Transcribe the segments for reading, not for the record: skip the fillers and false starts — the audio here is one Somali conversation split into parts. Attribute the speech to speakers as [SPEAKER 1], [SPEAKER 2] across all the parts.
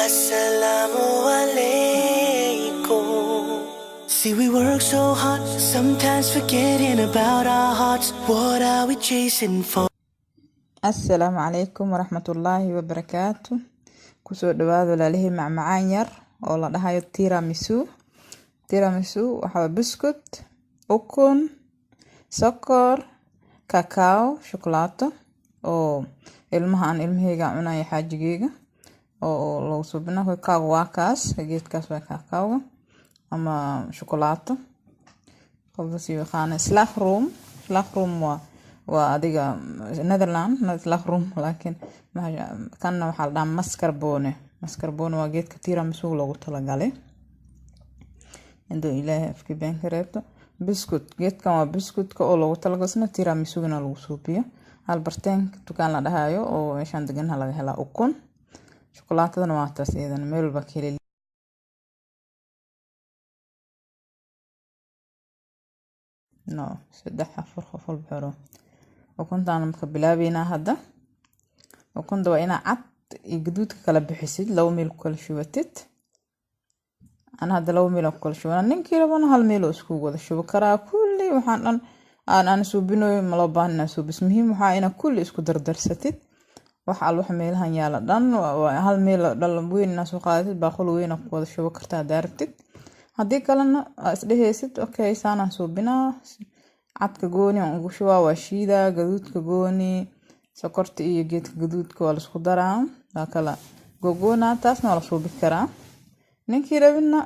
[SPEAKER 1] Assalamu alaikum. See, we work so hard, sometimes forgetting about our hearts. What are we chasing for?
[SPEAKER 2] Assalaamu calaykum waraxmatullaahi wabarakaatu. Kusoo dhawaada walaalihii macmacaan yar oo la dhahayo tiramisu. Tiramisu waxaa buskut, ukun, sokor, kakao, shukulaato oo ilmahayga cunaya xaajigeyga oo lagu subina kakao waa kaas geedkaas waa kakao ama shukulaato qofsi waxaan slagroom waa adiga Netherland slagroom laakiin kanna waxaa la dhahaa mascarpone waa geedka tiramisu loogu talagalay indoo ilaahay afki been ka reebto buskut geedkan waa buskutka oo loogu talagalay tiramisugana lagu suubiyo albarteen dukaan la dhahayo oo meeshan degan laga helaa ukun shukulaatadana waa taas iyadana meel walba ka heli saddex afar qof walba xoro ukuntaan marka bilaabeynaa hadda ukunta waa inaa cad iyo gaduudka kala bixisid 2 meel ku kala shubatid ana hadda 2 meel ku kala shubana ninkii rabana 1 meel oo isku wada shubo karaa kulli waxaan dhan aan suubinoy ma loo baahnaa suubis muhiim waxaa ina kulli isku dardarsatid wax meelahan yaala dhan waa 1 meel dhal weyn na soo qaadid baaqul weyn ku wada shubo kartaa daartid haddii kalena isdhehaysid okay saana suubinaa cadka gooni aan ugu shubaa waa shiida gaduudka gooni sokorta iyo geedka gaduudka waa la isku daraa waa kala gogoona taasna waa la suubi karaa ninkii rabina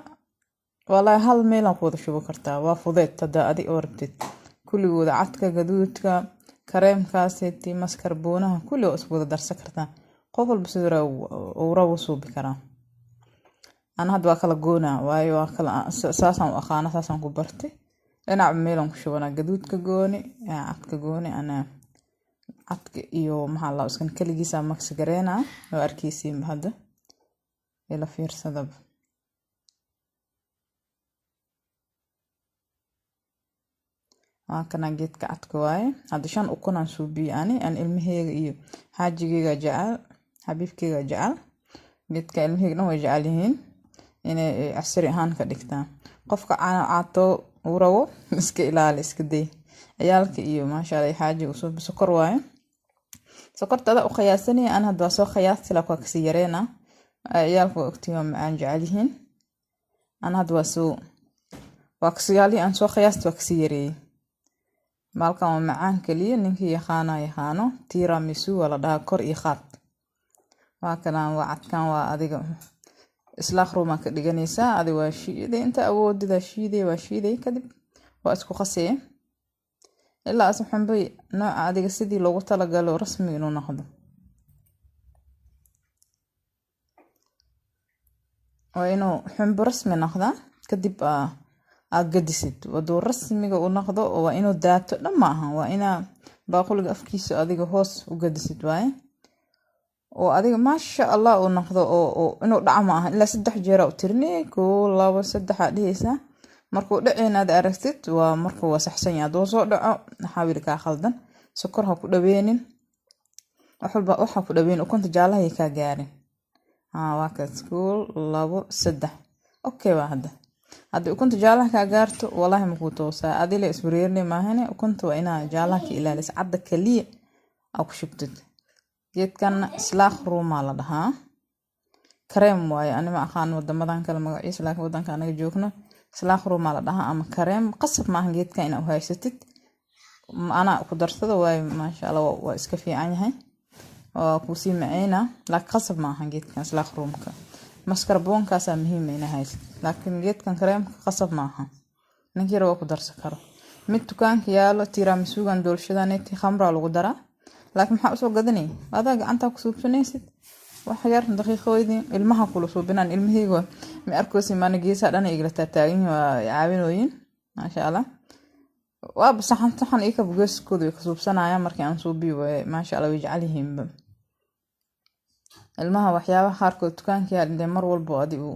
[SPEAKER 2] wallahi 1 meel aan ku wada shubo kartaa waa fudeed hadda adiga oo rabtid kulligooda cadka gaduudka kareemkaaseti mascarponeha kulli oo isku wada darsan kartaa qof walba sidoo uu rabo suubi karaa ana hadda waa kala goona waayo waa kala saasan u aqaana saasan ku bartay dhinac meelan ku shubana gaduudka gooni cadka gooni ana cadka iyo maxaa la iskan kaligiisa max gareena oo arkeysiin hadda ila fiirsada kana geedka cadka waaye hadda 5 ukun aan suubiyo aan ilmahayga iyo xaajigeyga jecel xabiibkeyga jecel geedka ilmahayga way jecel yihiin inay casri ahaan ka dhigtaan qofka caato uu rabo iska ilaali iska day ciyaalka iyo maasha Allah xaajiga soo sokor waaye sokortada u qiyaasanay aan hadda soo qiyaasti la ka sii yareena ciyaalka waqtiga macaan jecel yihiin aan hadda soo waqtiyaali aan soo qiyaasti waa sii yareeyay malkan waa macaan kaliya ninkii yaqaano tiramisu wala dhaha kor iyo qaad waa kana waa cadkan waa adiga slagroom ka dhiganaysa adiga waa shiiday inta awoodida shiiday kadib waa isku qasay ilaa asxanbay nooca adiga sidii loogu talagalo rasmi inuu noqdo waa inuu xumbo rasmi noqdo kadib gadisid wadoo rasmiga uu noqdo waa inuu daato dhamaahan waa ina baaquliga afkiisa adiga hoos u gadisid waaye oo adiga maasha Allah uu noqdo oo inuu dhacmo ah ilaa 3 jeer u tirnay 1 2 3 dhihisa markuu dhaceynad aragtid waa markuu wasaxsan yahay doo soo dhaco xawil ka khaldan sokor ha ku dhaweenin waxa ku dhaween ukunta jaalaha ka gaarin waa ka 1 2 3 okay waa hadda ukunta jaalaha ka gaarto wallahi ma ku toosaa adile iswareernay maahane ukunta waa ina jaalaha ka ilaaliso cadda kaliya aad ku shubtid geedkan slagroom la dhahaa kareem waaye anima aqaan wadamadan kale magaciisa laakiin wadanka anaga joogno slagroom la dhahaa ama kareem qasab maahan geedka ina u haysatid ana ku darsado waaye maasha Allah waa iska fiican yahay oo ku sii maceena laakiin qasab maahan geedkan slagroomka mascarpone kaas muhiim ina haysto laakiin geedkan kareemka qasab maahan ninkii rabo ku darsan karo mid dukaanka yaalo tiramisugan doolshadaneeti khamra lagu daraa laakiin waxa soo gadanay adag gacanta ku suubsanaysid wax yar daqiiqooyin ilmaha kula suubinaan ilmahayga ma arkoosi maana geesa dhan ay igla taagan waa caawinooyin maasha Allah waa saxan ika bugeeskooda ka suubsanaya markii aan suubiyo maasha Allah way jecel yihiin ilmaha waxyaabaha qaarkood dukaanka yaal mar walba adigu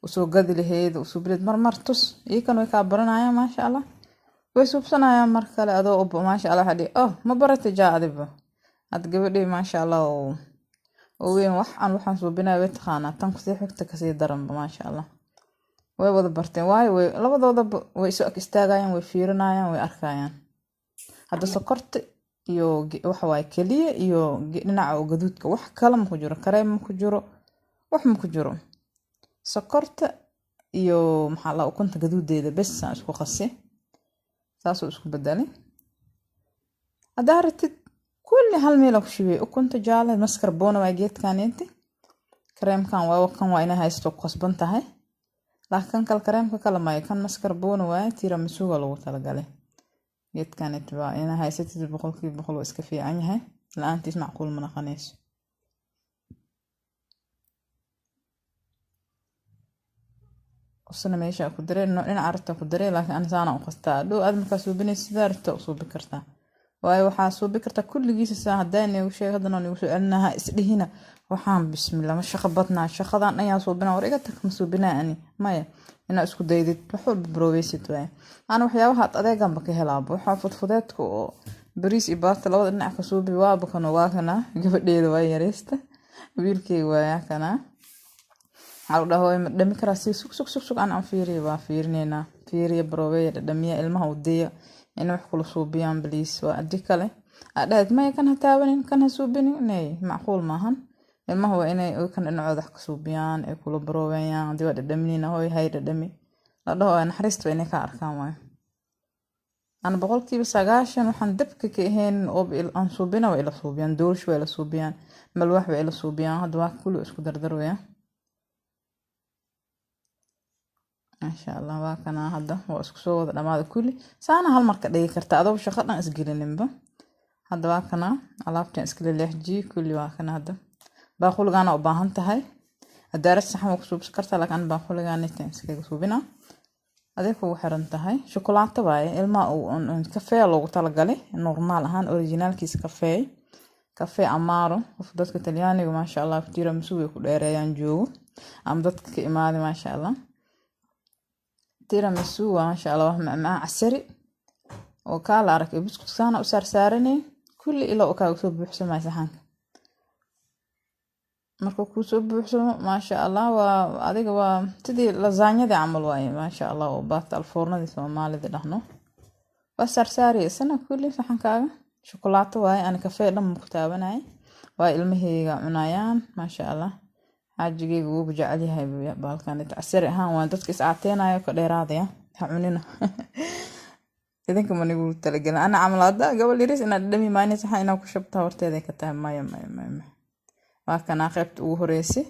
[SPEAKER 2] u soo gadi lahayd u suubilad mar tus iyakan way ka baranayaan maasha Allah way suubsanayaan mar kale adoo maasha Allah hadii ma baratay jaadiba had gabadhay maasha Allah وين waxaan suubinaa way taqaanaa tan ku sii xigta kasii daranba maasha Allah way wada barteen way labadooda way soo istaagayaan way fiirinayaan way arkayaan hadda sokorta iyo waxa way kaliya iyo dhinaca gaduudka wax kale ma ku jiro kareem ma ku jiro wax ma ku jiro sokorta iyo maxaa la ukunta gaduudeeda bes isku qasi taasoo isku bedelay hadda aragtid kulli hal meel ku shubay ukunta jaale mascarpone waa geedkan inta kareemkan waa ina haysto qasban tahay laakiin kareemka kala ma kan mascarpone waa tiramisu lagu talagalay geedkan inta waa ina haysatid 100% iska fiican yahay la'aantiis macquul ma naqanayso usna meesha ku dareen dhinaca aragta ku dareen laakiin aan saana u qastaa dhow aad markaa suubinay sidaa aragta u suubi kartaa waayo waxaa suubi kartaa kulligiisa saa haddaan igu sheeg haddana igu soo celinaha isdhihina waxaan bismillah ma shaqo badnaa shaqadan ayaan suubinaa war iga tag ma suubinaa ani maya ina isku daydid wax walba broweysid waaye aan waxyaabaha adeeganba ka helaabo waxaa fudfudeedka oo bariis iyo baasta labada dhinac ka suubi waaba waa kana gabadheeda waa yareysta wiilkeyga waa kana waxaa dhaho ma dhami karaa si sug aan fiiriyo waa fiirineynaa fiiriyo browey dhamiya ilmaha u deeyo in wax kula suubiyaan bliis waa adi kale adhaad ma kan hataabanin kan ha suubinin nee macquul maahan ilmaha waa inay kan dhinacooda wax ka suubiyaan ay kula broweyaan hadii waa dhadhaminina hooy hay dhadhami la dhaho naxariista inay ka arkaan waayo aan 100% waxaan dabka ka ahayn oo aan suubina waa ila suubiyaan doolsh waa ila suubiyaan malwax waa ila suubiyaan hadda waa kullu isku dardarwaya masha Allah waa kana hadda waa isku soo wada dhamaada kulli saana hal marka dhigi karta adoo shaqo dhan isgelininba hadda waa kana alaabtan iska leexji kulli waa kana hadda baaqulgaana u baahan tahay adaras saxan ku suubs karta laakiin baaqulgaana inta iska suubina adeeg ugu xiran tahay shukulaato waaye ilma uu kafee loogu talagalay normal ahaan originalkiisa kafee amaro dadka Talyaaniga masha Allah tiramisu way ku dheereeyaan joogo am dadka ka imaaday masha Allah tiramisu masha Allah wax macaan casri oo kala arag biscuit saana u saarsaarnay kulli ila oo ka soo buuxsamay saxanka marka ku soo buuxsamo masha Allah waa adiga waa sidii lasaanyada amal waaye masha Allah oo baat alfoornada Soomaalida dhahno waa saarsaariyay sana kulli saxankaaga shukulaato waaye aan kafee dhan ku taabanay waa ilmaheyga cunayaan masha Allah xaajigeyga uu jecel yahay baalkan casri ahaan waa dadka is aateenayo ka dheeraadaya ha cunina idinka ma nigu talagalay ana amalada gabal yaris ina dhami maayna saxan ina ku shabta horteeda ka tahay maya waa kana qaybta ugu horeysay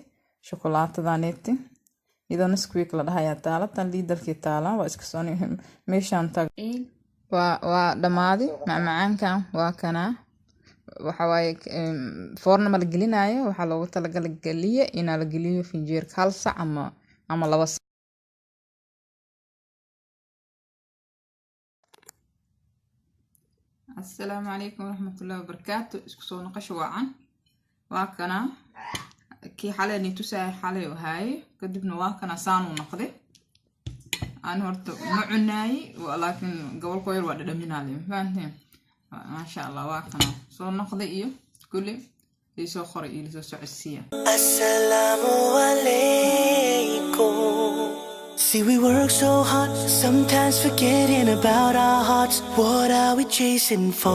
[SPEAKER 2] shukulaatada iyadoo Nesquik la dhahayaa taala tan liidalkii taala waa iska soo meeshan tag waa dhamaadi macmacaankan waa kana waxa waaye foorna ma la gelinayo waxa loogu talagalay galiye in la geliyo finjeerka hal sac ama 2 sac السلام عليكم ورحمة الله وبركاته اسكو سو نقش وعن واكنا كي حالي تساي حالي وهاي كدبنا واكنا سانو نقدي أنا هرت معناي ولكن قبل كوير وعد دمنا لي فهمتين ما شاء الله واكنا سو نقدي إيو كلي يسو خري يسو سعسية
[SPEAKER 1] السلام عليكم. See, we work so hard, sometimes forgetting about our hearts. What are we chasing for?